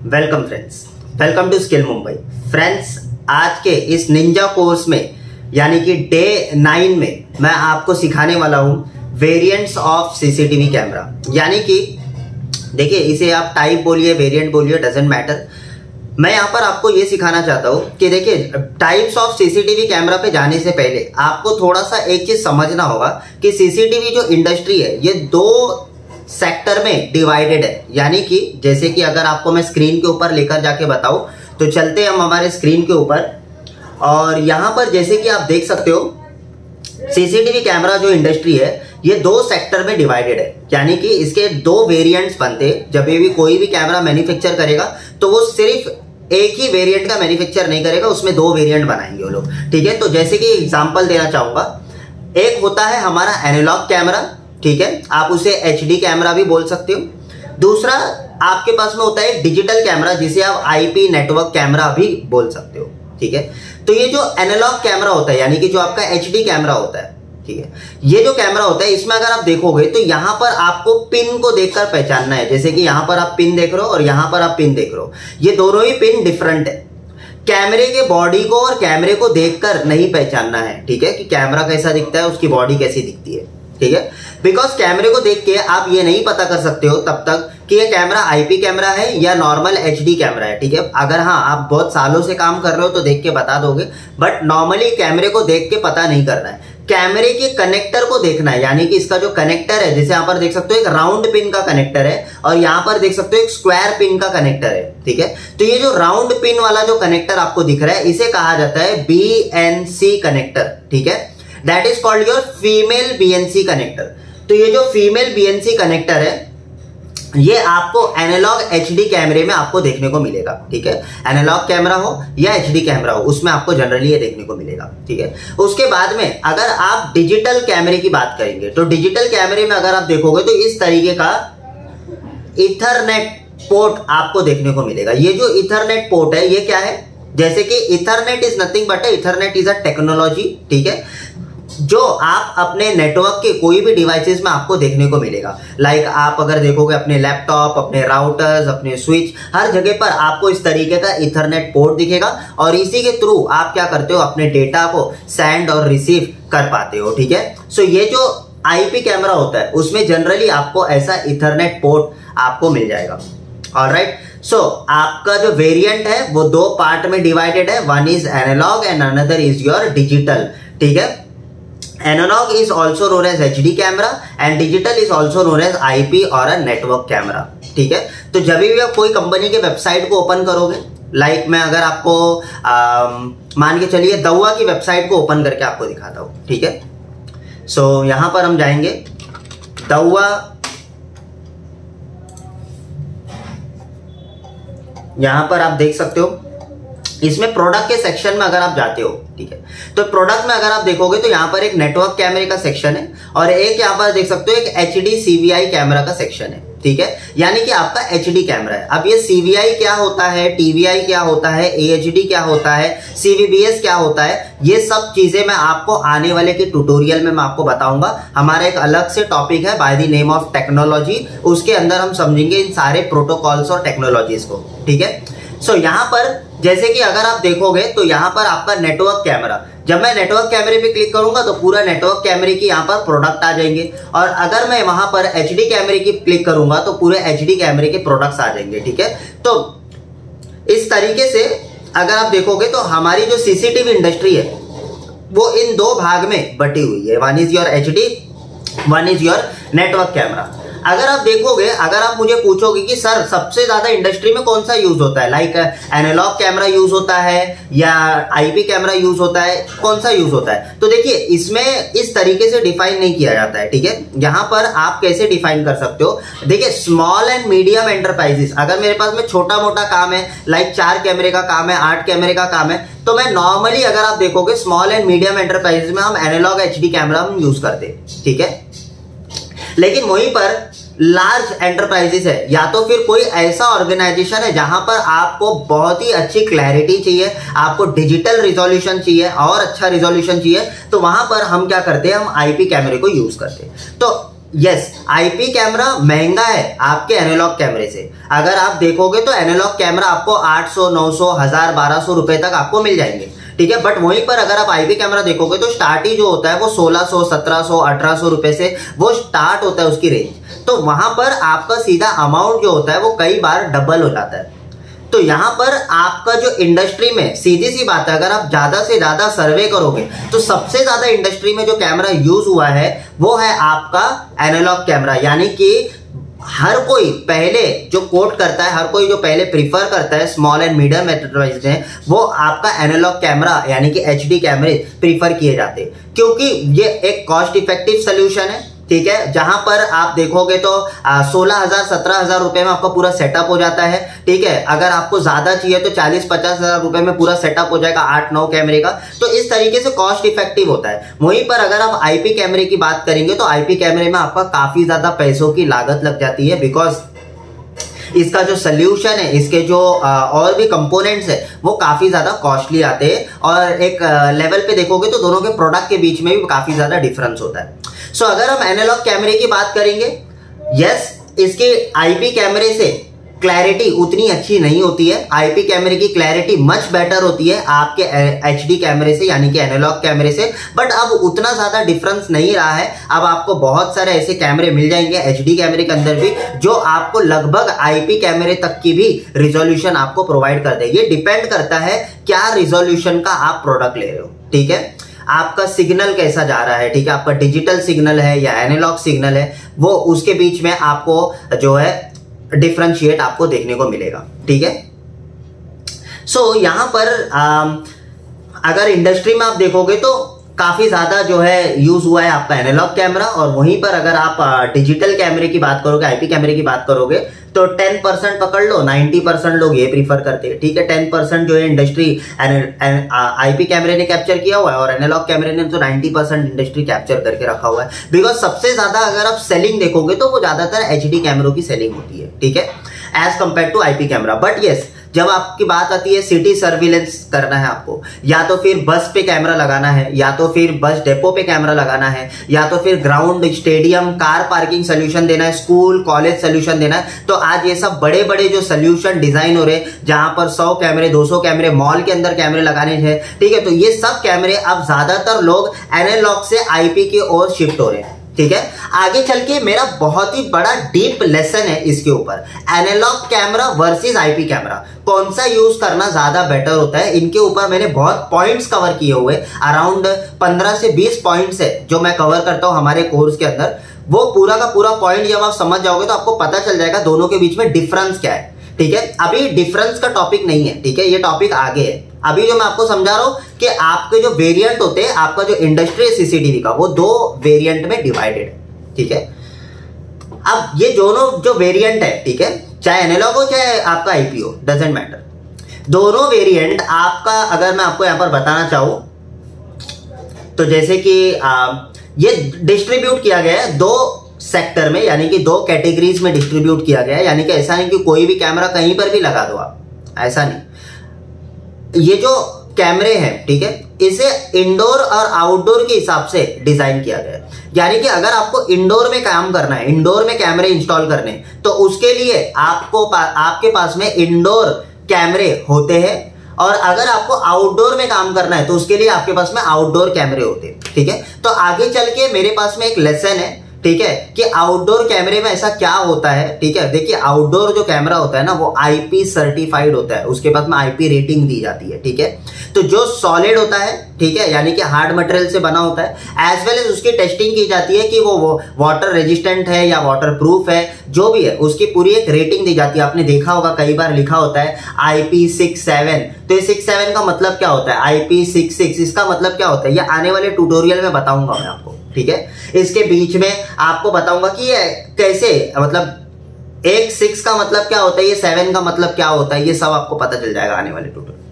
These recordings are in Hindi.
Welcome friends, welcome to skill Mumbai. Friends, आज के इस निंजा कोर्स में यानी कि डे 9 में मैं आपको सिखाने वाला हूं वेरिएंट्स ऑफ सीसीटीवी कैमरा। यानी कि देखिए, इसे आप टाइप बोलिए, वेरिएंट बोलिए, डजेंट मैटर। मैं यहाँ पर आपको ये सिखाना चाहता हूँ कि देखिए, टाइप्स ऑफ सीसीटीवी कैमरा पे जाने से पहले आपको थोड़ा सा एक चीज समझना होगा कि सीसीटीवी जो इंडस्ट्री है ये दो सेक्टर में डिवाइडेड है। यानी कि जैसे कि अगर आपको मैं स्क्रीन के ऊपर लेकर जाके बताऊं तो चलते हम हमारे स्क्रीन के ऊपर, और यहाँ पर जैसे कि आप देख सकते हो सीसीटीवी कैमरा जो इंडस्ट्री है ये दो सेक्टर में डिवाइडेड है। यानी कि इसके दो वेरिएंट्स बनते हैं। जब भी कोई भी कैमरा मैन्युफैक्चर करेगा तो वो सिर्फ एक ही वेरिएंट का मैन्युफैक्चर नहीं करेगा, उसमें दो वेरिएंट बनाएंगे वो लोग। ठीक है, तो जैसे कि एग्जांपल देना चाहूंगा, एक होता है हमारा एनालॉग कैमरा, ठीक है, आप उसे एचडी कैमरा भी बोल सकते हो। दूसरा आपके पास में होता है डिजिटल कैमरा, जिसे आप आईपी नेटवर्क कैमरा भी बोल सकते हो। ठीक है, तो ये जो एनालॉग कैमरा होता है यानी कि जो आपका एचडी कैमरा होता है, ठीक है, ये जो कैमरा होता है इसमें अगर आप देखोगे तो यहां पर आपको पिन को देखकर पहचानना है। जैसे कि यहां पर आप पिन देख रहे हो और यहां पर आप पिन देख रहे हो, ये दोनों ही पिन डिफरेंट है। कैमरे के बॉडी को और कैमरे को देखकर नहीं पहचानना है, ठीक है, कि कैमरा कैसा दिखता है, उसकी बॉडी कैसी दिखती है। ठीक है, बिकॉज कैमरे को देख के आप ये नहीं पता कर सकते हो तब तक कि ये कैमरा आईपी कैमरा है या नॉर्मल एचडी कैमरा है। ठीक है, अगर हाँ आप बहुत सालों से काम कर रहे हो तो देख के बता दोगे, बट नॉर्मली कैमरे को देख के पता नहीं करना है। कैमरे के कनेक्टर को देखना है, यानी कि इसका जो कनेक्टर है, जैसे यहाँ पर देख सकते हो एक राउंड पिन का कनेक्टर है और यहाँ पर देख सकते हो एक स्क्वायर पिन का कनेक्टर है। ठीक है, तो ये जो राउंड पिन वाला जो कनेक्टर आपको दिख रहा है इसे कहा जाता है बीएनसी कनेक्टर। ठीक है, that is called your female BNC connector. तो ये जो फीमेल बीएनसी कनेक्टर है ये आपको एनालॉग एचडी कैमरे में आपको देखने को मिलेगा। ठीक है, एनालॉग कैमरा हो या एचडी कैमरा हो उसमें आपको जनरली ये देखने को मिलेगा। ठीक है, उसके बाद में अगर आप डिजिटल कैमरे की बात करेंगे तो डिजिटल कैमरे में अगर आप देखोगे तो इस तरीके का इथरनेट पोर्ट आपको देखने को मिलेगा। ये जो इथरनेट पोर्ट है ये क्या है, जैसे कि Ethernet is nothing but Ethernet is a technology. ठीक है, जो आप अपने नेटवर्क के कोई भी डिवाइसेस में आपको देखने को मिलेगा। लाइक आप अगर देखोगे अपने लैपटॉप, अपने राउटर्स, अपने स्विच, हर जगह पर आपको इस तरीके का इथरनेट पोर्ट दिखेगा और इसी के थ्रू आप क्या करते हो, अपने डेटा को सेंड और रिसीव कर पाते हो। ठीक है, सो ये जो आईपी कैमरा होता है उसमें जनरली आपको ऐसा इथरनेट पोर्ट आपको मिल जाएगा। ऑलराइट, सो आपका जो वेरिएंट है वो दो पार्ट में डिवाइडेड है, one is analog and another is your digital. ठीक है, analog is also known as HD camera and digital is also known as IP और a network camera। ठीक है, तो जब भी आप कोई कंपनी के वेबसाइट को ओपन करोगे, लाइक मैं अगर आपको मान के चलिए दवा की वेबसाइट को ओपन करके आपको दिखाता हूं। ठीक है, सो यहां पर हम जाएंगे दवा, यहां पर आप देख सकते हो इसमें प्रोडक्ट के सेक्शन में अगर आप जाते हो, ठीक है, तो प्रोडक्ट में अगर आप देखोगे तो यहाँ पर एक नेटवर्क कैमरे का सेक्शन है और एक यहाँ पर देख सकते हो एक एचडी सीवीआई कैमरा का सेक्शन है। ठीक है, यानी कि आपका एचडी कैमरा है। अब ये सीवीआई क्या होता है, टीवीआई क्या होता है, एएचडी क्या होता है, सीवीबीएस क्या होता है, ये सब चीजें मैं आपको आने वाले के ट्यूटोरियल में मैं आपको बताऊंगा। हमारा एक अलग से टॉपिक है by the name of technology, उसके अंदर हम समझेंगे इन सारे प्रोटोकॉल्स और टेक्नोलॉजीज को। ठीक है, सो यहाँ पर जैसे कि अगर आप देखोगे तो यहाँ पर आपका नेटवर्क कैमरा, जब मैं नेटवर्क कैमरे पे क्लिक करूंगा तो पूरा नेटवर्क कैमरे की यहाँ पर प्रोडक्ट आ जाएंगे, और अगर मैं वहां पर एचडी कैमरे की क्लिक करूंगा तो पूरे एचडी कैमरे के प्रोडक्ट्स आ जाएंगे। ठीक है, तो इस तरीके से अगर आप देखोगे तो हमारी जो सीसीटीवी इंडस्ट्री है वो इन दो भाग में बटी हुई है, one is your HD, one is your network camera. अगर आप देखोगे, अगर आप मुझे पूछोगे कि सर सबसे ज्यादा इंडस्ट्री में कौन सा यूज होता है, लाइक एनालॉग कैमरा यूज होता है या आईपी कैमरा यूज होता है, कौन सा यूज होता है, तो देखिए इसमें इस तरीके से डिफाइन नहीं किया जाता है। ठीक है, यहां पर आप कैसे डिफाइन कर सकते हो, देखिए स्मॉल एंड मीडियम एंटरप्राइजेस, अगर मेरे पास में छोटा मोटा काम है, लाइक 4 कैमरे का काम है, 8 कैमरे का काम है, तो मैं नॉर्मली अगर आप देखोगे स्मॉल एंड मीडियम एंटरप्राइजेस में हम एनालॉग एचडी कैमरा हम यूज करते हैं। ठीक है, लेकिन वहीं पर लार्ज एंटरप्राइजेस है या तो फिर कोई ऐसा ऑर्गेनाइजेशन है जहां पर आपको बहुत ही अच्छी क्लैरिटी चाहिए, आपको डिजिटल रिजोल्यूशन चाहिए और अच्छा रिजोल्यूशन चाहिए, तो वहां पर हम क्या करते हैं, हम आईपी कैमरे को यूज करते हैं। तो यस, आईपी कैमरा महंगा है आपके एनालॉग कैमरे से। अगर आप देखोगे तो एनालॉग कैमरा आपको 800, 900, 1000, 1200 रुपए तक आपको मिल जाएंगे, ठीक है। बट वहीं पर अगर आप आईपी कैमरा देखोगे तो स्टार्ट ही जो होता है वो 1600, 1700, 1800 रुपए से वो स्टार्ट होता है उसकी रेंज। तो वहां पर आपका सीधा अमाउंट जो होता है वो कई बार डबल हो जाता है। तो यहां पर आपका जो इंडस्ट्री में, सीधी सी बात है, अगर आप ज्यादा से ज्यादा सर्वे करोगे तो सबसे ज्यादा इंडस्ट्री में जो कैमरा यूज हुआ है वो है आपका एनालॉग कैमरा। यानी कि हर कोई पहले जो कोट करता है, हर कोई जो पहले प्रीफर करता है स्मॉल एंड मीडियम एंटरप्राइज में, वो आपका एनालॉग कैमरा यानी कि एचडी कैमरे प्रीफर किए जाते हैं, क्योंकि ये एक कॉस्ट इफेक्टिव सोल्यूशन है, ठीक है। जहां पर आप देखोगे तो 16,000 17,000 रुपए में आपका पूरा सेटअप हो जाता है, ठीक है। अगर आपको ज्यादा चाहिए तो 40-50 हजार रुपए में पूरा सेटअप हो जाएगा 8-9 कैमरे का। तो इस तरीके से कॉस्ट इफेक्टिव होता है। वहीं पर अगर आप आईपी कैमरे की बात करेंगे तो आईपी कैमरे में आपका काफी ज्यादा पैसों की लागत लग जाती है, बिकॉज इसका जो सोल्यूशन है, इसके जो और भी कंपोनेंट्स है वो काफी ज्यादा कॉस्टली आते हैं, और एक लेवल पे देखोगे तो दोनों के प्रोडक्ट के बीच में भी काफी ज्यादा डिफरेंस होता है। सो अगर हम एनालॉग कैमरे की बात करेंगे, यस, इसके आईपी कैमरे से क्लैरिटी उतनी अच्छी नहीं होती है। आईपी कैमरे की क्लैरिटी मच बेटर होती है आपके एचडी कैमरे से, यानी कि एनालॉग कैमरे से। बट अब उतना ज्यादा डिफरेंस नहीं रहा है। अब आपको बहुत सारे ऐसे कैमरे मिल जाएंगे एचडी कैमरे के अंदर भी जो आपको लगभग आईपी कैमरे तक की भी रिजोल्यूशन आपको प्रोवाइड कर देंगे। ये डिपेंड करता है क्या रिजोल्यूशन का आप प्रोडक्ट ले रहे हो, ठीक है। आपका सिग्नल कैसा जा रहा है, ठीक है, आपका डिजिटल सिग्नल है या एनालॉग सिग्नल है, वो उसके बीच में आपको जो है डिफरेंशिएट आपको देखने को मिलेगा, ठीक है। सो यहां पर अगर इंडस्ट्री में आप देखोगे तो काफी ज्यादा जो है यूज हुआ है आपका एनालॉग कैमरा, और वहीं पर अगर आप डिजिटल कैमरे की बात करोगे, आईपी कैमरे की बात करोगे तो 10% पकड़ लो, 90% लोग ये प्रीफर करते हैं, ठीक है। 10% जो है इंडस्ट्री आईपी कैमरे ने कैप्चर किया हुआ है, और एनालॉग कैमरे ने तो 90% इंडस्ट्री कैप्चर करके रखा हुआ है। बिकॉज सबसे ज्यादा अगर आप सेलिंग देखोगे तो वो ज्यादातर एचडी कैमरों की सेलिंग होती है, ठीक है, as compare to IP camera. But yes, जब आपकी बात आती है सिटी सर्विलेंस करना है आपको, या तो फिर बस पे कैमरा लगाना है, या तो फिर बस डेपो पे कैमरा लगाना है, या तो फिर ground, stadium, car parking solution देना है, स्कूल कॉलेज सोल्यूशन देना है, तो आज ये सब बड़े बड़े जो सोल्यूशन डिजाइन हो रहे हैं, जहां पर 100 कैमरे 200 कैमरे मॉल के अंदर कैमरे लगाने हैं, ठीक है। तो ये सब कैमरे अब ज्यादातर लोग एनालॉग से आईपी की ओर शिफ्ट हो रहे हैं, ठीक है। आगे चल के मेरा बहुत ही बड़ा डीप लेसन है इसके ऊपर, analog camera versus IP camera, कौन सा यूज करना ज्यादा बेटर होता है। इनके ऊपर मैंने बहुत पॉइंट्स कवर किए हुए, अराउंड 15 से 20 पॉइंट्स है जो मैं कवर करता हूं हमारे कोर्स के अंदर। वो पूरा का पूरा पॉइंट जब आप समझ जाओगे तो आपको पता चल जाएगा दोनों के बीच में डिफरेंस क्या है, ठीक है। अभी डिफरेंस का टॉपिक नहीं है, ठीक है, ये टॉपिक आगे है। अभी जो मैं आपको समझा रहा हूं कि आपके जो वेरिएंट होते हैं, आपका जो इंडस्ट्री सीसीटीवी का, वो 2 वेरिएंट में डिवाइडेड है, ठीक है। अब ये दोनों जो वेरिएंट है, ठीक है, चाहे एनालॉग हो चाहे आपका आईपी हो, डजेंट मैटर, दोनों वेरिएंट आपका अगर मैं आपको यहां पर बताना चाहूं तो जैसे कि ये डिस्ट्रीब्यूट किया गया है 2 सेक्टर में, यानी कि 2 कैटेगरीज में डिस्ट्रीब्यूट किया गया है। यानी कि ऐसा नहीं कि कोई भी कैमरा कहीं पर भी लगा दो आप, ऐसा नहीं। ये जो कैमरे हैं, ठीक है, इसे इंडोर और आउटडोर के हिसाब से डिजाइन किया गया है। यानी कि अगर आपको इंडोर में काम करना है, इंडोर में कैमरे इंस्टॉल करने, तो उसके लिए आपके पास में इंडोर कैमरे होते हैं, और अगर आपको आउटडोर में काम करना है तो उसके लिए आपके पास में आउटडोर कैमरे होते हैं, ठीक है। तो आगे चल के मेरे पास में एक लेसन है, ठीक है, कि आउटडोर कैमरे में ऐसा क्या होता है, ठीक है। देखिए, आउटडोर जो कैमरा होता है ना, वो आईपी सर्टिफाइड होता है, उसके पास में आईपी रेटिंग दी जाती है, ठीक है। तो जो सॉलिड होता है, ठीक है, यानी कि हार्ड मटेरियल से बना होता है, एज वेल एज उसकी टेस्टिंग की जाती है कि वो वाटर रेजिस्टेंट है या वाटर प्रूफ है, जो भी है उसकी पूरी एक रेटिंग दी जाती है। आपने देखा होगा कई बार लिखा होता है IP67, तो ये 67 का मतलब क्या होता है, IP66 इसका मतलब क्या होता है, ये आने वाले ट्यूटोरियल में बताऊंगा मैं आपको, ठीक है। इसके बीच में आपको बताऊंगा कि ये कैसे, मतलब 6 का मतलब क्या होता है, ये 7 का मतलब क्या होता है, ये सब आपको पता चल जाएगा आने वाले ट्यूटोरियल।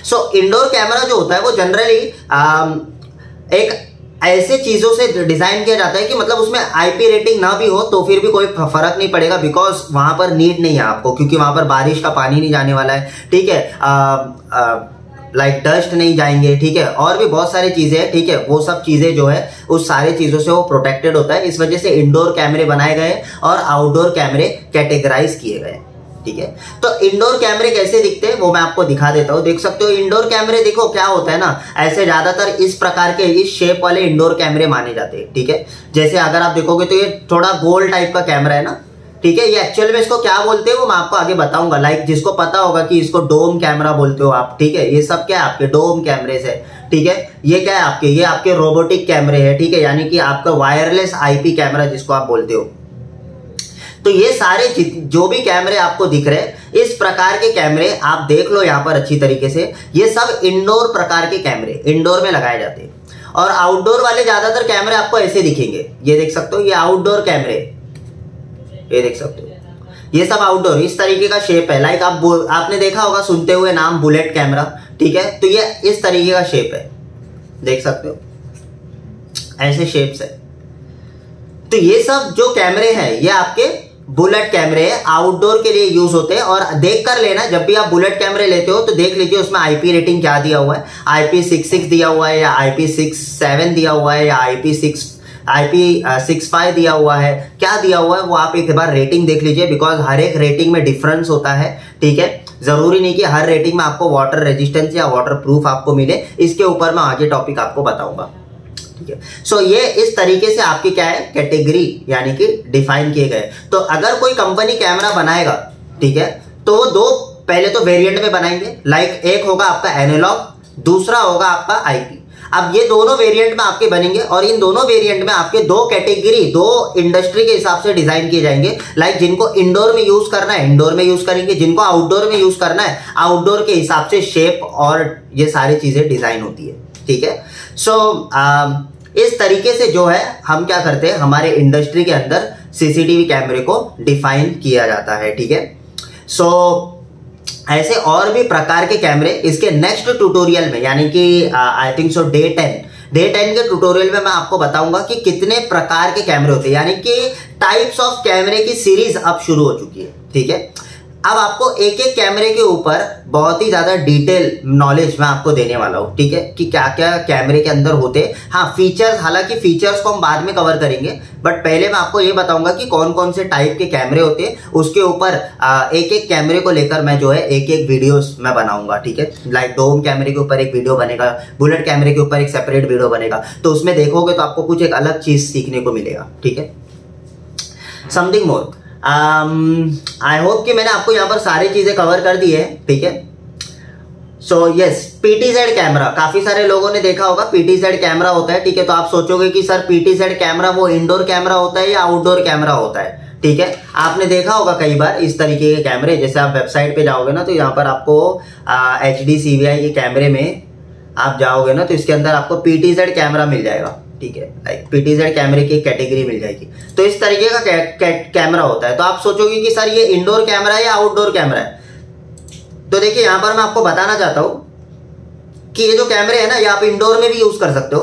सो इंडोर कैमरा जो होता है वो जनरली एक ऐसे चीजों से डिजाइन किया जाता है कि मतलब उसमें आईपी रेटिंग ना भी हो तो फिर भी कोई फर्क नहीं पड़ेगा, बिकॉज वहां पर नीड नहीं है आपको, क्योंकि वहां पर बारिश का पानी नहीं जाने वाला है, ठीक है। लाइक डस्ट नहीं जाएंगे, ठीक है, और भी बहुत सारी चीजें हैं, ठीक है, वो सब चीजें जो है उस सारी चीजों से वो प्रोटेक्टेड होता है। इस वजह से इंडोर कैमरे बनाए गए और आउटडोर कैमरे कैटेगराइज किए गए, ठीक है। तो इंडोर कैमरे कैसे दिखते हैं वो मैं आपको दिखा देता हूं। देख सकते हो इंडोर कैमरे, देखो क्या होता है ना, ऐसे ज्यादातर इस प्रकार के इस शेप वाले इंडोर कैमरे माने जाते हैं, ठीक है। जैसे अगर आप देखोगे तो ये थोड़ा गोल टाइप का कैमरा है ना, ठीक है। ये एक्चुअल में इसको क्या बोलते हैं वो मैं आपको आगे बताऊंगा। लाइक जिसको पता होगा कि इसको डोम कैमरा बोलते हो आप, ठीक है, ये सब क्या है आपके डोम कैमरे से, ठीक है। ये क्या है आपके, ये आपके रोबोटिक कैमरे हैं, ठीक है, यानी कि आपका वायरलेस आईपी कैमरा जिसको आप बोलते हो। तो ये सारे जो भी कैमरे आपको दिख रहे हैं, इस प्रकार के कैमरे आप देख लो यहाँ पर अच्छी तरीके से, ये सब इंडोर प्रकार के कैमरे इंडोर में लगाए जाते हैं। और आउटडोर वाले ज्यादातर कैमरे आपको ऐसे दिखेंगे, ये देख सकते हो, ये आउटडोर कैमरे, ये देख सकते हो, ये सब आउटडोर इस तरीके का शेप है। लाइक आपने देखा होगा सुनते हुए नाम बुलेट कैमरा, ठीक है। तो ये इस तरीके का शेप है, देख सकते हो, ऐसे शेप्स है। तो ये सब जो कैमरे हैं ये आपके बुलेट कैमरे आउटडोर के लिए यूज होते हैं। और देख कर लेना, जब भी आप बुलेट कैमरे लेते हो तो देख लीजिए उसमें आईपी रेटिंग क्या दिया हुआ है, IP66 दिया हुआ है या IP67 दिया हुआ है या IP65 दिया हुआ है, क्या दिया हुआ है वो आप एक बार रेटिंग देख लीजिए, बिकॉज हर एक रेटिंग में डिफरेंस होता है, ठीक है। जरूरी नहीं कि हर रेटिंग में आपको वाटर रेजिस्टेंस या वाटर प्रूफ आपको मिले, इसके ऊपर मैं आगे टॉपिक आपको बताऊंगा, ठीक है। सो ये इस तरीके से आपकी क्या है कैटेगरी यानी कि डिफाइन किए गए। तो अगर कोई कंपनी कैमरा बनाएगा, ठीक है, तो वो दो पहले तो वेरिएंट में बनाएंगे। लाइक एक होगा आपका एनालॉग, दूसरा होगा आपका आईपी। अब ये दोनों वेरिएंट में आपके बनेंगे और इन दोनों वेरिएंट में आपके दो कैटेगरी, दो इंडस्ट्री के हिसाब से डिजाइन किए जाएंगे। लाइक जिनको इंडोर में यूज करना है इंडोर में यूज करेंगे, जिनको आउटडोर में यूज करना है आउटडोर के हिसाब से शेप और ये सारी चीजें डिजाइन होती है, ठीक है। सो इस तरीके से जो है हम क्या करते हैं, हमारे इंडस्ट्री के अंदर सीसीटीवी कैमरे को डिफाइन किया जाता है, ठीक है। सो ऐसे और भी प्रकार के कैमरे इसके नेक्स्ट ट्यूटोरियल में, यानी कि आई थिंक सो डे 10 के ट्यूटोरियल में मैं आपको बताऊंगा कि कितने प्रकार के कैमरे होते हैं, यानी कि टाइप्स ऑफ कैमरे की सीरीज अब शुरू हो चुकी है, ठीक है। अब आपको एक एक कैमरे के ऊपर बहुत ही ज्यादा डिटेल नॉलेज मैं आपको देने वाला हूं, ठीक है, कि क्या क्या कैमरे के अंदर होते हैं। हाँ फीचर्स, हालांकि फीचर्स को हम बाद में कवर करेंगे, बट पहले मैं आपको ये बताऊंगा कि कौन कौन से टाइप के कैमरे होते हैं। उसके ऊपर एक एक कैमरे को लेकर मैं जो है एक एक वीडियोस मैं बनाऊंगा, ठीक है। लाइक डोम कैमरे के ऊपर एक वीडियो बनेगा, बुलेट कैमरे के ऊपर एक सेपरेट वीडियो बनेगा, तो उसमें देखोगे तो आपको कुछ एक अलग चीज सीखने को मिलेगा, ठीक है। समथिंग मोर, आई होप कि मैंने आपको यहाँ पर सारी चीजें कवर कर दी है, ठीक है। सो यस, PTZ कैमरा काफी सारे लोगों ने देखा होगा, PTZ कैमरा होता है, ठीक है। तो आप सोचोगे कि सर PTZ कैमरा वो इंडोर कैमरा होता है या आउटडोर कैमरा होता है, ठीक है। आपने देखा होगा कई बार इस तरीके के कैमरे, जैसे आप वेबसाइट पे जाओगे ना तो यहाँ पर आपको HD CVI के कैमरे में आप जाओगे ना तो इसके अंदर आपको PTZ कैमरा मिल जाएगा, ठीक है। लाइक PTZ कैमरे की कैटेगरी मिल जाएगी। तो इस तरीके का कैमरा होता है। तो आप सोचोगे कि सर ये इंडोर कैमरा है या आउटडोर कैमरा है, तो देखिए यहाँ पर मैं आपको बताना चाहता हूं कि ये जो कैमरे है ना ये आप इंडोर में भी यूज कर सकते हो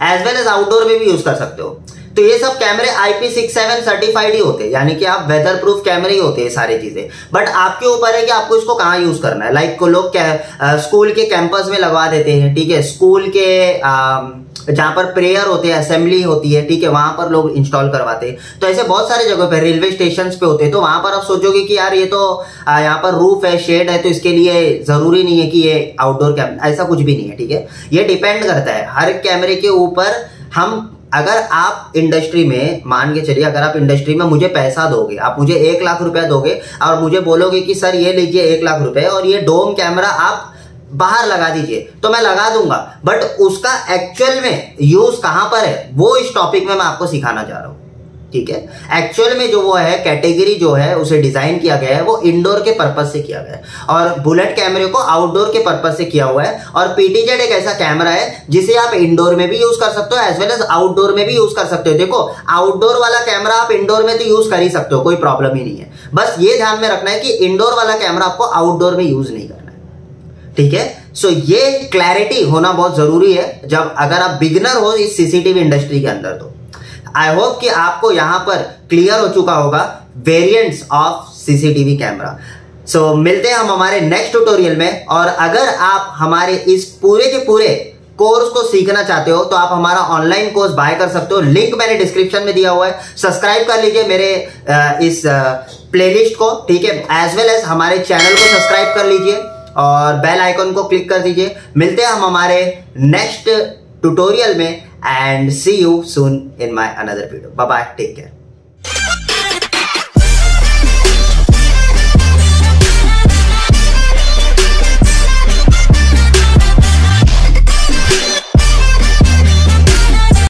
एज वेल एज आउटडोर में भी यूज कर सकते हो। तो ये सब कैमरे IP67 सर्टिफाइड ही होते हैं, यानी कि आप वेदर प्रूफ कैमरे ही होते हैं सारी चीजें। बट आपके ऊपर है कि आपको इसको कहाँ यूज करना है। लाइक लोग स्कूल के कैंपस में लगवा देते हैं, ठीक है, स्कूल के जहां पर प्रेयर होते हैं, असेंबली होती है, ठीक है, वहां पर लोग इंस्टॉल करवाते हैं। तो ऐसे बहुत सारे जगह पे, रेलवे स्टेशन पे होते हैं, तो वहां पर आप सोचोगे कि यार ये तो यहाँ पर रूफ है, शेड है, तो इसके लिए जरूरी नहीं है कि ये आउटडोर कैमरा, ऐसा कुछ भी नहीं है, ठीक है। ये डिपेंड करता है हर कैमरे के ऊपर। हम अगर आप इंडस्ट्री में मान के चलिए, अगर आप इंडस्ट्री में मुझे पैसा दोगे, आप मुझे 1 लाख रुपया दोगे और मुझे बोलोगे कि सर ये लीजिए 1 लाख रुपए और ये डोम कैमरा आप बाहर लगा दीजिए, तो मैं लगा दूंगा। बट उसका एक्चुअल में यूज कहां पर है वो इस टॉपिक में मैं आपको सिखाना चाह रहा हूं, ठीक है। एक्चुअल में जो वो है कैटेगरी जो है उसे डिजाइन किया गया है वो इंडोर के पर्पज से किया गया है और बुलेट कैमरे को आउटडोर के पर्पज से किया हुआ है। और PTZ एक ऐसा कैमरा है जिसे आप इंडोर में भी यूज कर सकते हो एज वेल एज आउटडोर में भी यूज कर सकते हो। देखो आउटडोर वाला कैमरा आप इंडोर में तो यूज कर ही सकते हो, कोई प्रॉब्लम ही नहीं है। बस ये ध्यान में रखना है कि इंडोर वाला कैमरा आपको आउटडोर में यूज नहीं करना है, ठीक है। सो ये क्लैरिटी होना बहुत जरूरी है जब अगर आप बिगिनर हो इस सीसीटीवी इंडस्ट्री के अंदर। तो आई होप कि आपको यहां पर क्लियर हो चुका होगा वेरिएंट्स ऑफ सीसीटीवी कैमरा। सो मिलते हैं हम हमारे नेक्स्ट ट्यूटोरियल में। और अगर आप हमारे इस पूरे के पूरे कोर्स को सीखना चाहते हो तो आप हमारा ऑनलाइन कोर्स बाय कर सकते हो, लिंक मैंने डिस्क्रिप्शन में दिया हुआ है। सब्सक्राइब कर लीजिए मेरे इस प्लेलिस्ट को, ठीक है, एज वेल एज हमारे चैनल को सब्सक्राइब कर लीजिए और बेल आइकन को क्लिक कर दीजिए। मिलते हैं हम हमारे नेक्स्ट ट्यूटोरियल में and see you soon in my another video. Bye bye, take care.